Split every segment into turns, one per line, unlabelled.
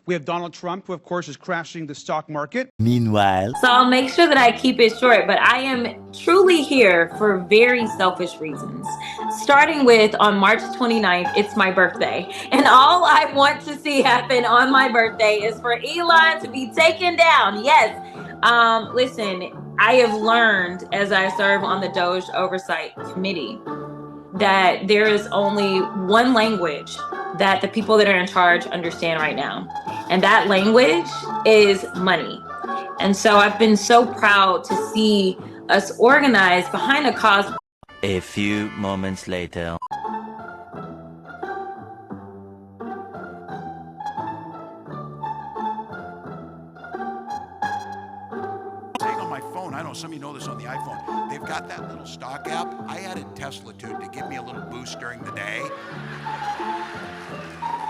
We have Donald Trump, who, of course, is crashing the stock market.
Meanwhile,
so I'll make sure that I keep it short, but I am truly here for very selfish reasons. Starting with on March 29th, it's my birthday. And all I want to see happen on my birthday is for Elon to be taken down. Yes. Listen, I have learned as I serve on the Doge Oversight Committee that there is only one language that the people that are in charge understand right now. And that language is money. And so I've been so proud to see us organize behind a cause.
a few moments later.
On my phone, I know some of you know this on the iPhone, they've got that little stock app. I added Tesla to give me a little boost during the day.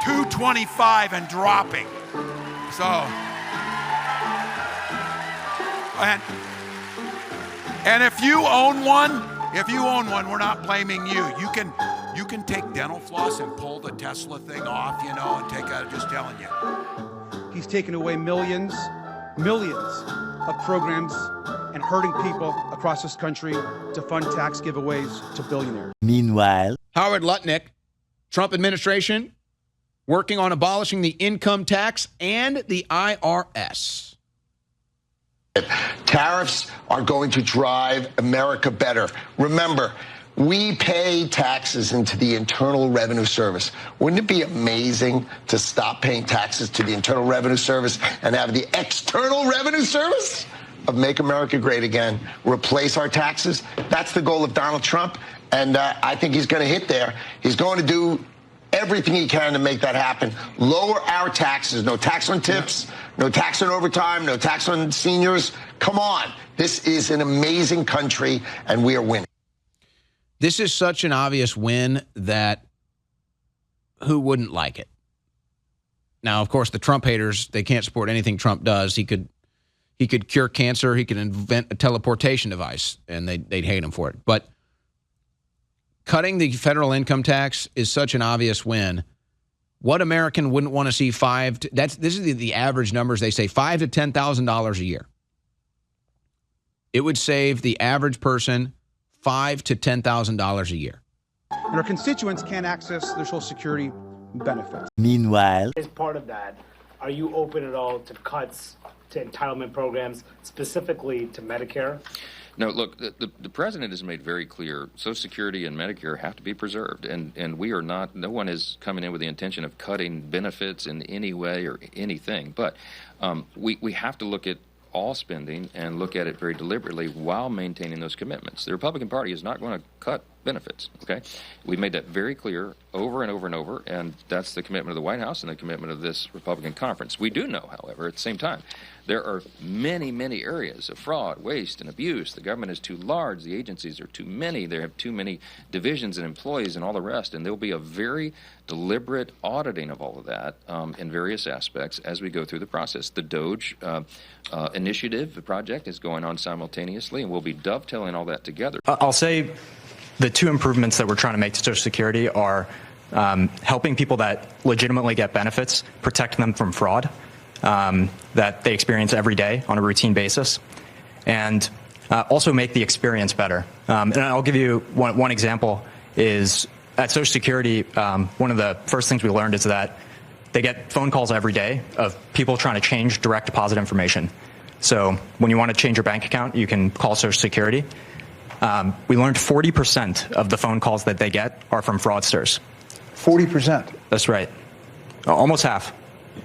225 and dropping. So, and if you own one, we're not blaming you. You can take dental floss and pull the Tesla thing off, and take out. Just telling you.
He's taken away millions of programs and hurting people across this country to fund tax giveaways to billionaires.
Meanwhile,
Howard Lutnick, Trump administration, working on abolishing the income tax and the IRS.
Tariffs are going to drive America better. Remember, we pay taxes into the Internal Revenue Service. Wouldn't it be amazing to stop paying taxes to the Internal Revenue Service and have the External Revenue Service of Make America Great Again replace our taxes? That's the goal of Donald Trump, and I think he's going to hit there. He's going to do everything he can to make that happen. Lower our taxes. No tax on tips, no tax on overtime, no tax on seniors. Come on. This is an amazing country, and we are winning.
This is such an obvious win that who wouldn't like it? Now, of course, the Trump haters, they can't support anything Trump does. He could cure cancer. He could invent a teleportation device, and they'd hate him for it. But cutting the federal income tax is such an obvious win. What American wouldn't want to see this is the average numbers. They say $5,000 to $10,000 a year. It would save the average person $5,000 to $10,000 a year.
And our constituents can't access their Social Security benefits.
meanwhile,
As part of that, are you open at all to cuts to entitlement programs, specifically to Medicare?
No, look, the president has made very clear Social Security and Medicare have to be preserved, and we are not, no one is coming in with the intention of cutting benefits in any way or anything, but we have to look at all spending and look at it very deliberately while maintaining those commitments. The Republican Party is not going to cut benefits, okay? We've made that very clear over and over and over, and that's the commitment of the White House and the commitment of this Republican conference. We do know, however, at the same time, there are many, many areas of fraud, waste, and abuse. The government is too large. The agencies are too many. They have too many divisions and employees and all the rest. And there will be a very deliberate auditing of all of that in various aspects as we go through the process. The Doge initiative, the project, is going on simultaneously, and we'll be dovetailing all that together.
I'll say the two improvements that we're trying to make to Social Security are helping people that legitimately get benefits, protect them from fraud that they experience every day on a routine basis, and also make the experience better. And I'll give you one example is at Social Security, one of the first things we learned is that they get phone calls every day of people trying to change direct deposit information. So when you want to change your bank account, you can call Social Security. We learned 40% of the phone calls that they get are from fraudsters.
40%?
That's right. Almost half.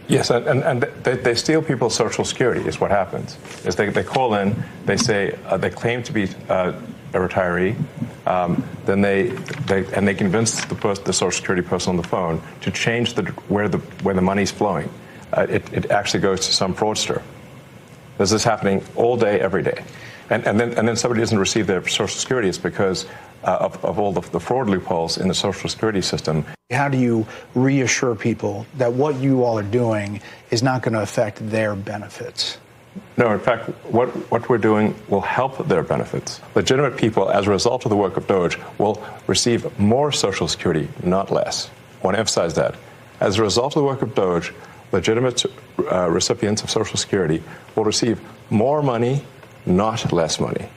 Yes, and they steal people's Social Security is what happens. Is they call in, they say they claim to be a retiree, then they convince the Social Security person on the phone to change where the money's flowing. It actually goes to some fraudster. This is happening all day, every day. And then somebody doesn't receive their Social Security. It's because of all the fraud loopholes in the Social Security system.
How do you reassure people that what you all are doing is not going to affect their benefits?
No, in fact, what we're doing will help their benefits. Legitimate people, as a result of the work of Doge, will receive more Social Security, not less. I want to emphasize that. As a result of the work of Doge, legitimate recipients of Social Security will receive more money, not less money.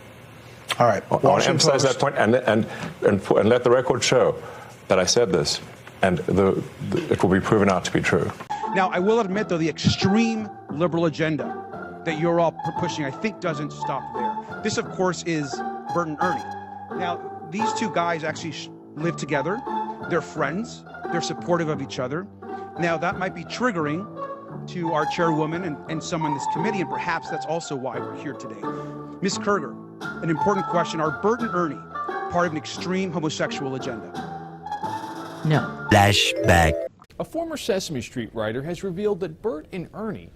All right.
I want to emphasize that point and let the record show that I said this, and it will be proven out to be true.
Now, I will admit, though, the extreme liberal agenda that you're all pushing, I think, doesn't stop there. This, of course, is Bert and Ernie. Now, these two guys actually live together. They're friends. They're supportive of each other. Now, that might be triggering to our chairwoman and some on this committee, and perhaps that's also why we're here today. Ms. Kerger, an important question. Are Bert and Ernie part of an extreme homosexual agenda?
No.
Flashback.
A former Sesame Street writer has revealed that Bert and Ernie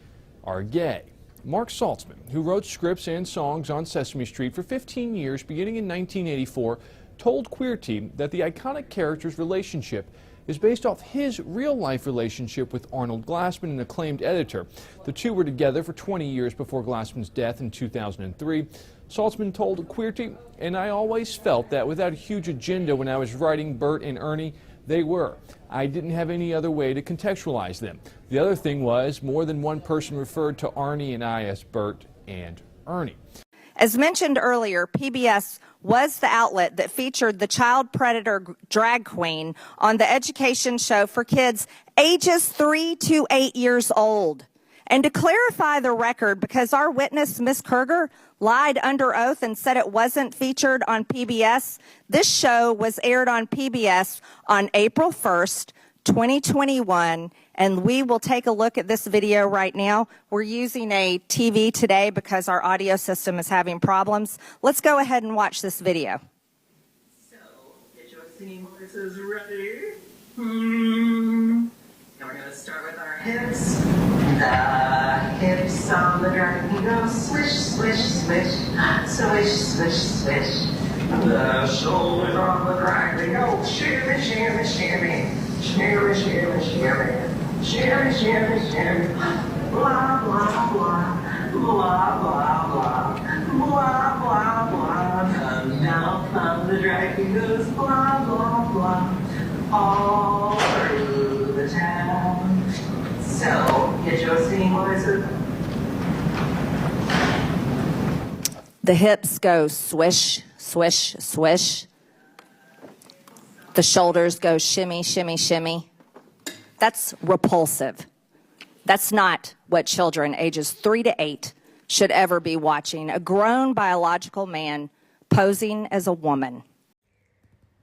are gay. Mark Saltzman, who wrote scripts and songs on Sesame Street for 15 years beginning in 1984, told Queer Team that the iconic character's relationship is based off his real-life relationship with Arnold Glassman, an acclaimed editor. The two were together for 20 years before Glassman's death in 2003. Saltzman told Queer Team, "And I always felt that without a huge agenda when I was writing Bert and Ernie, they were. I didn't have any other way to contextualize them. The other thing was more than one person referred to Arnie and I as Bert and Ernie."
As mentioned earlier, PBS was the outlet that featured the child predator drag queen on the education show for kids ages 3 to 8 years old. And to clarify the record, because our witness, Ms. Kerger, lied under oath and said it wasn't featured on PBS, this show was aired on PBS on April 1st, 2021, and we will take a look at this video right now. We're using a TV today because our audio system is having problems. Let's go ahead and watch this video.
So, get your singing voices ready. And we're going to start with our hips. The hips on the dragon go swish, swish, swish, swish, swish, swish. The shoulders on the dragon go shimmy, shimmy, shimmy, shimmy, shimmy, shimmy, shimmy, shimmy, shimmy. Blah, blah, blah, blah, blah, blah, blah, blah, blah. Come down from the dragon goes blah, blah, blah, all through the town. So, get your singing voices.
The hips go swish, swish, swish. The shoulders go shimmy, shimmy, shimmy. That's repulsive. That's not what children ages 3 to 8 should ever be watching. A grown biological man posing as a woman.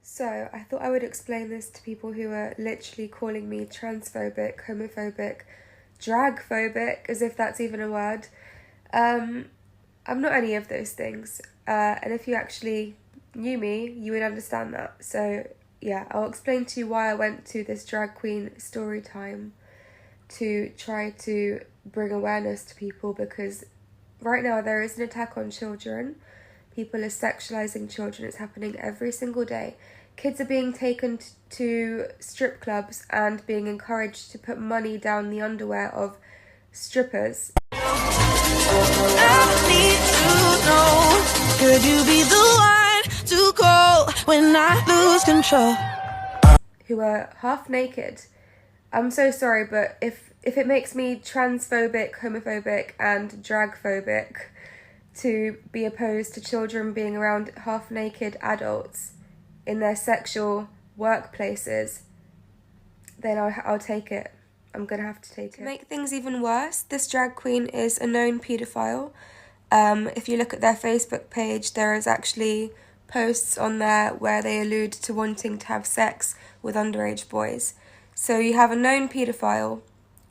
So I thought I would explain this to people who are literally calling me transphobic, homophobic, dragphobic, as if that's even a word. I'm not any of those things. And if you actually knew me, you would understand that. So yeah, I'll explain to you why I went to this drag queen story time to try to bring awareness to people, because right now there is an attack on children. People are sexualizing children. It's happening every single day. Kids are being taken to strip clubs and being encouraged to put money down the underwear of strippers.
I need to know, could you be the one to call when I lose control?
Who are half naked. I'm so sorry, but if it makes me transphobic, homophobic and dragphobic to be opposed to children being around half naked adults in their sexual workplaces, then I'll take it. I'm gonna have to take it. To make things even worse, this drag queen is a known paedophile. If you look at their Facebook page, there is actually posts on there where they allude to wanting to have sex with underage boys. So you have a known paedophile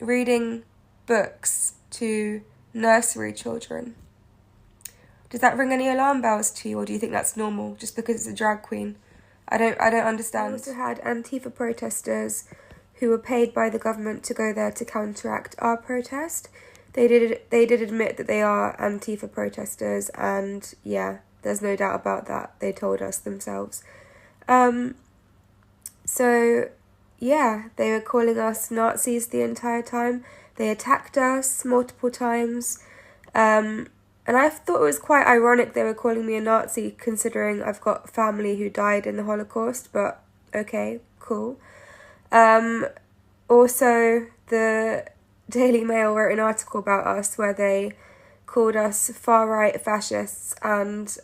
reading books to nursery children. Does that ring any alarm bells to you, or do you think that's normal just because it's a drag queen? I don't understand. We also had Antifa protesters who were paid by the government to go there to counteract our protest. They did admit that they are Antifa protesters, and yeah, there's no doubt about that. They told us themselves. So yeah, they were calling us Nazis the entire time. They attacked us multiple times. And I thought it was quite ironic they were calling me a Nazi, considering I've got family who died in the Holocaust, but okay, cool. Also, the Daily Mail wrote an article about us where they called us far-right fascists and,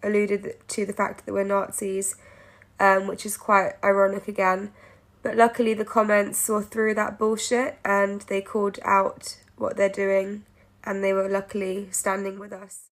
alluded to the fact that we're Nazis, which is quite ironic again. But luckily the comments saw through that bullshit and they called out what they're doing, and they were luckily standing with us.